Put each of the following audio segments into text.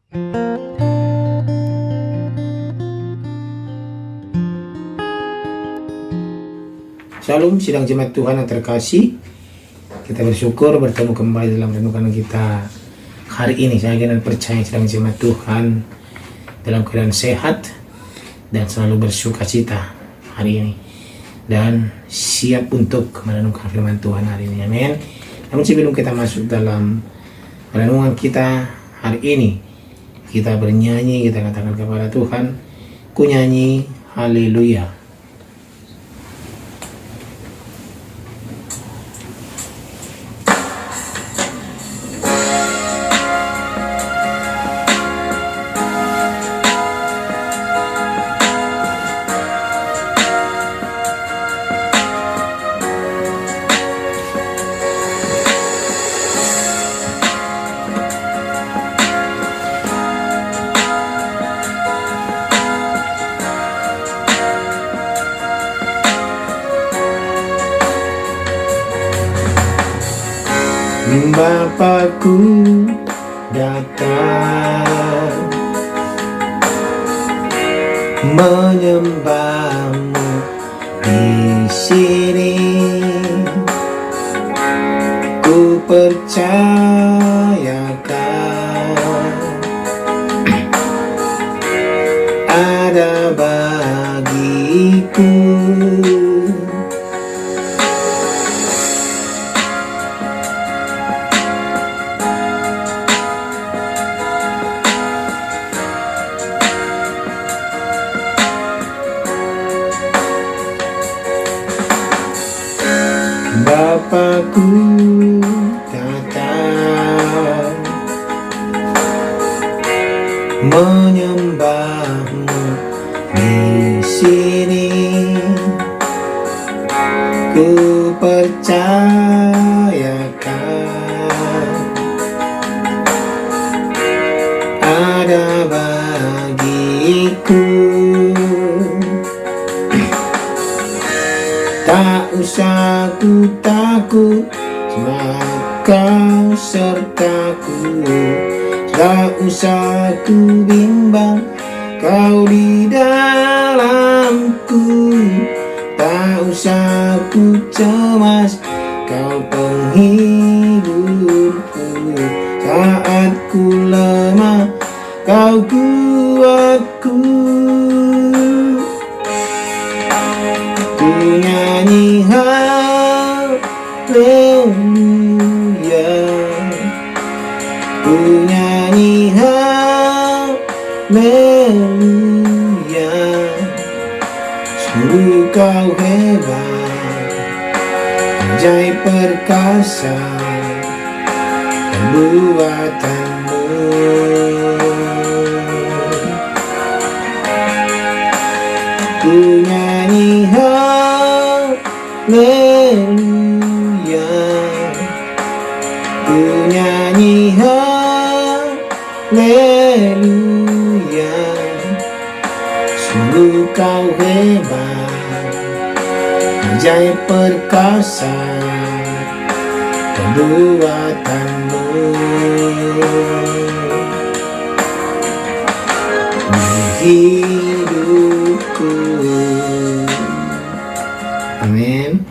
Shalom, sidang jemaat Tuhan yang terkasih. Kita bersyukur bertemu kembali dalam renungan kita hari ini. Saya dan percaya sidang jemaat Tuhan dalam keadaan sehat dan selalu bersuka cita hari ini, dan siap untuk merenungkan firman Tuhan hari ini. Amin. Namun sebelum kita masuk dalam renungan kita hari ini, kita bernyanyi, kita katakan kepada Tuhan, ku nyanyi haleluya. Bapakku datang menyembahmu di sini. Ku percayakan ada bagiku Bapakku datang menyembahmu di sini. Ku percayakan ada bagiku. Tak usah ku takut, sebab kau sertaku. Tak usah ku bimbang, kau di dalamku. Tak usah ku cemas, kau penghiburku. Saat ku lemah, kau kuatku. Ku nyanyi haleluya, ku nyanyi haleluya. Sungguh kau hebat, ajaib perkasa perbuatanmu. Ku nyanyi haleluya, ku nyanyi haleluya. Sungguh kau hebat, ajaib perkasa perbuatanmu. Hidupku. Amin.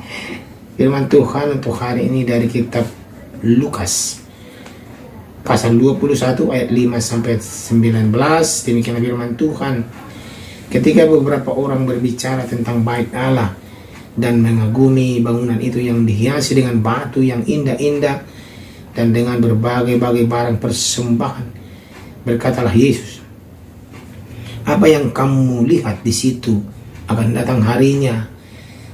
Firman Tuhan untuk hari ini dari kitab Lukas pasal 21 ayat 5 sampai 19. Demikian firman Tuhan. Ketika beberapa orang berbicara tentang bait Allah dan mengagumi bangunan itu yang dihiasi dengan batu yang indah-indah dan dengan berbagai-bagai barang persembahan, berkatalah Yesus, apa yang kamu lihat di situ akan datang harinya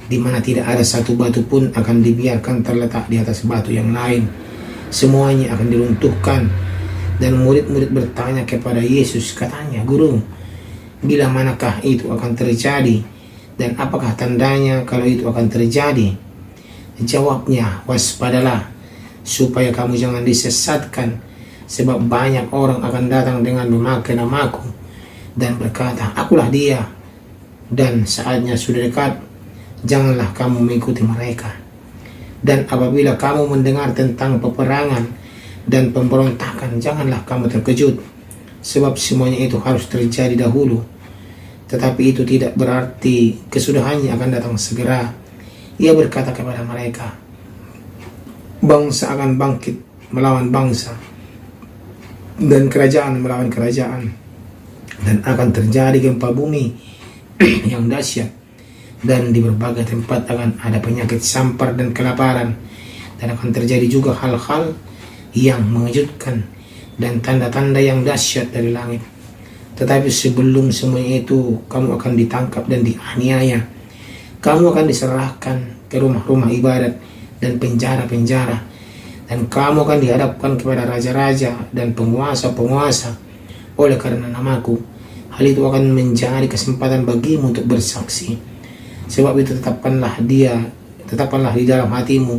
di mana tidak ada satu batu pun akan dibiarkan terletak di atas batu yang lain. Semuanya akan diruntuhkan. Dan murid-murid bertanya kepada Yesus, katanya, Guru, bila manakah itu akan terjadi? Dan apakah tandanya kalau itu akan terjadi? Jawabnya, waspadalah, supaya kamu jangan disesatkan, sebab banyak orang akan datang dengan memakai namaku dan berkata, akulah dia, dan saatnya sudah dekat. Janganlah kamu mengikuti mereka. Dan apabila kamu mendengar tentang peperangan dan pemberontakan, janganlah kamu terkejut, sebab semuanya itu harus terjadi dahulu. Tetapi itu tidak berarti kesudahannya akan datang segera. Ia berkata kepada mereka, bangsa akan bangkit melawan bangsa, dan kerajaan melawan kerajaan, dan akan terjadi gempa bumi yang dahsyat, dan di berbagai tempat akan ada penyakit sampar dan kelaparan, dan akan terjadi juga hal-hal yang mengejutkan dan tanda-tanda yang dahsyat dari langit. Tetapi sebelum semuanya itu, kamu akan ditangkap dan dianiaya. Kamu akan diserahkan ke rumah-rumah ibadat dan penjara-penjara, dan kamu akan dihadapkan kepada raja-raja dan penguasa-penguasa oleh karena namaku. Hal itu akan menjadi kesempatan bagimu untuk bersaksi. Sebab itu tetapkanlah di dalam hatimu,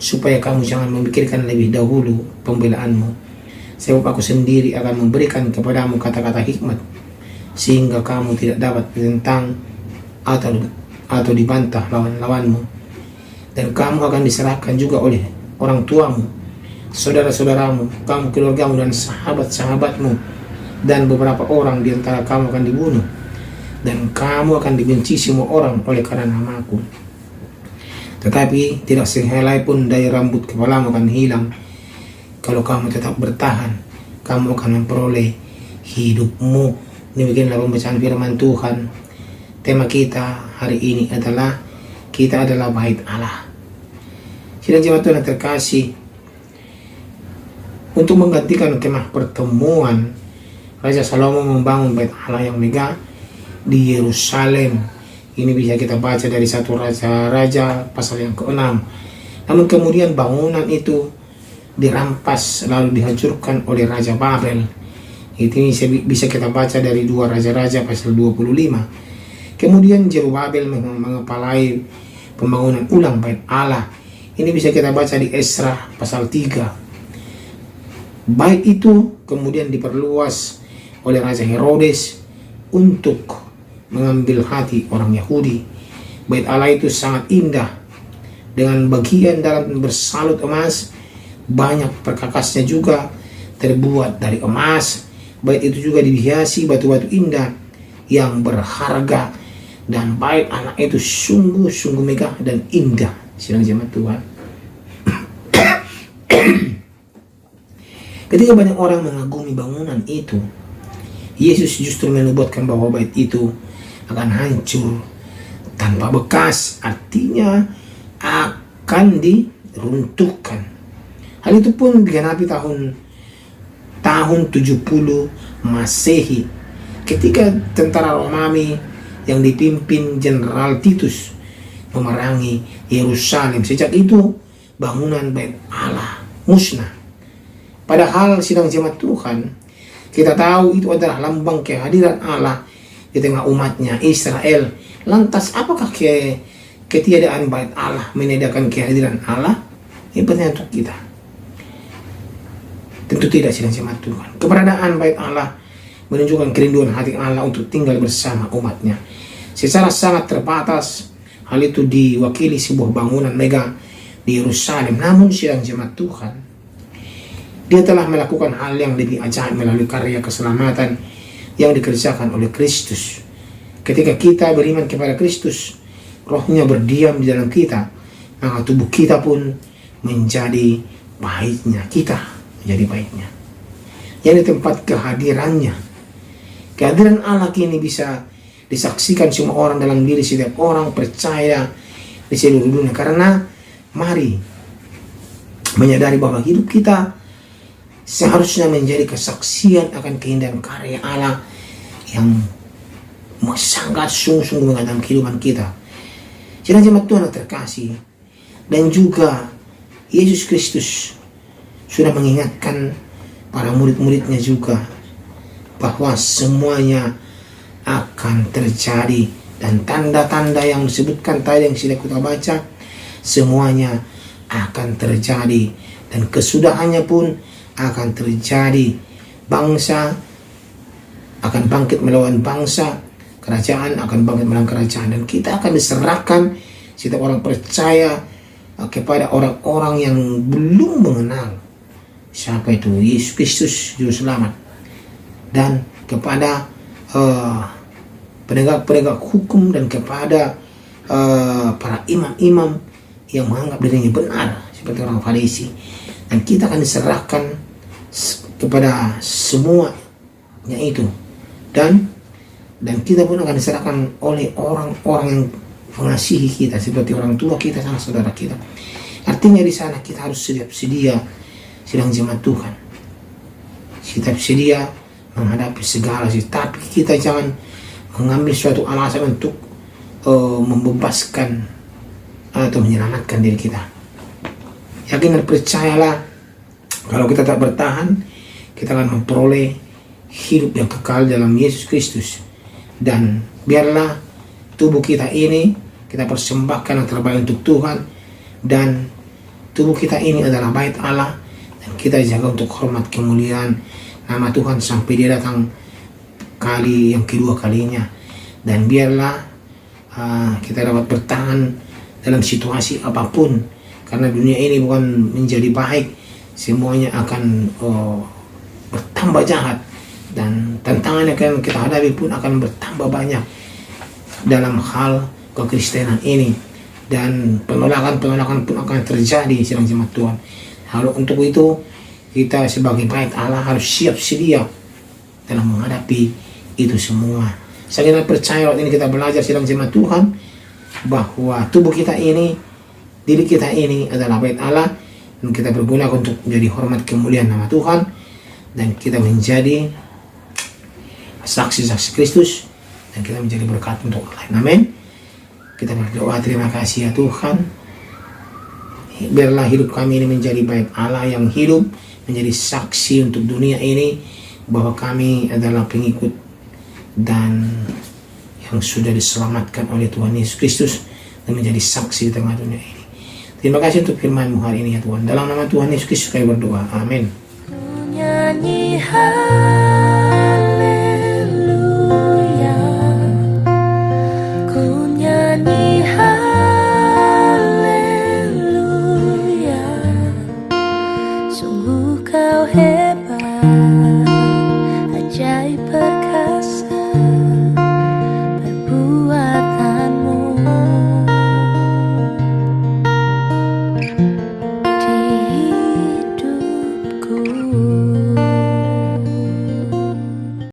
supaya kamu jangan memikirkan lebih dahulu pembelaanmu. Sebab aku sendiri akan memberikan kepadamu kata-kata hikmat, sehingga kamu tidak dapat ditentang atau dibantah lawan-lawanmu. Dan kamu akan diserahkan juga oleh orang tuamu, saudara-saudaramu, kamu, keluargamu, dan sahabat-sahabatmu, dan beberapa orang di antara kamu akan dibunuh. Dan kamu akan dibenci semua orang oleh karena namaku. Tetapi tidak sehelai pun dari rambut kepalamu akan hilang. Kalau kamu tetap bertahan, kamu akan memperoleh hidupmu. Demikianlah pembacaan firman Tuhan. Tema kita hari ini adalah kita adalah bait Allah. Sidang jemaat Tuhan yang terkasih, untuk menggantikan kemah pertemuan, Raja Salomo membangun bait Allah yang megah di Yerusalem. Ini bisa kita baca dari 1 Raja-Raja pasal yang ke-6. Namun kemudian bangunan itu dirampas lalu dihancurkan oleh Raja Babel. Itu bisa kita baca dari 2 Raja-Raja pasal 25. Kemudian Zerubabel mengepalai pembangunan ulang bait Allah. Ini bisa kita baca di Esra pasal 3. Bait itu kemudian diperluas oleh Raja Herodes untuk mengambil hati orang Yahudi. Bait Allah itu sangat indah, dengan bagian dalam bersalut emas, banyak perkakasnya juga terbuat dari emas. Bait itu juga dihiasi batu-batu indah yang berharga, dan bait Allah itu sungguh-sungguh megah dan indah. Sidang jemaat Tuhan, ketika banyak orang mengagumi bangunan itu, Yesus justru menubuatkan bahwa bait itu akan hancur tanpa bekas, artinya akan diruntuhkan. Hal itu pun digenapi tahun 70 Masehi, ketika tentara Romawi yang dipimpin Jenderal Titus memerangi Yerusalem. Sejak itu bangunan bait Allah musnah. Padahal sidang jemaat Tuhan, kita tahu itu adalah lambang kehadiran Allah di tengah umatnya Israel. Lantas apakah ketiadaan bait Allah menandakan kehadiran Allah? Ini pertanyaan untuk kita. Tentu tidak, sidang jemaat Tuhan. Keberadaan bait Allah menunjukkan kerinduan hati Allah untuk tinggal bersama umatnya. Secara sangat terbatas, hal itu diwakili sebuah bangunan megah di Yerusalem. Namun sidang jemaat Tuhan, Dia telah melakukan hal yang lebih ajaib melalui karya keselamatan yang dikerjakan oleh Kristus. Ketika kita beriman kepada Kristus, Roh-Nya berdiam di dalam kita, maka tubuh kita pun menjadi baitnya. Kita menjadi baitnya, yang di tempat kehadirannya. Kehadiran Allah kini bisa disaksikan semua orang dalam diri setiap orang percaya di seluruh dunia. Karena mari menyadari bahwa hidup kita seharusnya menjadi kesaksian akan keindahan karya Allah yang sangat sungguh-sungguh mengadang kehidupan kita. Sidang jemaat Tuhan yang terkasih, dan juga Yesus Kristus sudah mengingatkan para murid-muridnya juga bahwa semuanya akan terjadi, dan tanda-tanda yang disebutkan tadi yang sudah kita baca semuanya akan terjadi, dan kesudahannya pun akan terjadi. Bangsa akan bangkit melawan bangsa, kerajaan akan bangkit melawan kerajaan, dan kita akan diserahkan, setiap orang percaya, kepada orang-orang yang belum mengenal siapa itu Yesus Kristus Juru Selamat. dan kepada penegak-penegak hukum dan kepada para imam-imam yang menganggap dirinya benar seperti orang Farisi, dan kita akan diserahkan kepada semuanya itu, dan kita pun akan diserahkan oleh orang-orang yang mengasihi kita seperti orang tua kita sama saudara kita. Artinya di sana kita harus siap sedia sidang jemaat Tuhan, siap sedia menghadapi segala sih, tapi kita jangan mengambil suatu alasan untuk membebaskan atau menyelamatkan diri kita. Yakin dan percayalah, kalau kita tak bertahan, kita akan memperoleh hidup yang kekal dalam Yesus Kristus. Dan biarlah tubuh kita ini kita persembahkan yang terbaik untuk Tuhan, dan tubuh kita ini adalah bait Allah, dan kita jaga untuk hormat kemuliaan nama Tuhan sampai Dia datang kali yang kedua kalinya. Dan biarlah kita dapat bertahan dalam situasi apapun, karena dunia ini bukan menjadi baik, semuanya akan bertambah jahat, dan tantangan yang akan kita hadapi pun akan bertambah banyak dalam hal kekristenan ini, dan penolakan-penolakan pun akan terjadi sidang jemaat Tuhan. Lalu untuk itu kita sebagai bait Allah harus siap sedia dalam menghadapi itu semua. Saya percaya waktu ini kita belajar sidang jemaat Tuhan bahwa tubuh kita ini, diri kita ini adalah bait Allah, dan kita berguna untuk menjadi hormat kemuliaan nama Tuhan, dan kita menjadi saksi-saksi Kristus, dan kita menjadi berkat untuk orang lain. Amin. Kita berdoa, terima kasih ya Tuhan, biarlah hidup kami ini menjadi bait Allah yang hidup, menjadi saksi untuk dunia ini bahwa kami adalah pengikut dan yang sudah diselamatkan oleh Tuhan Yesus Kristus, dan menjadi saksi di tengah dunia ini. Terima kasih untuk firman-Mu hari ini ya Tuhan. Dalam nama Tuhan Yesus Kristus kami berdoa. Amin.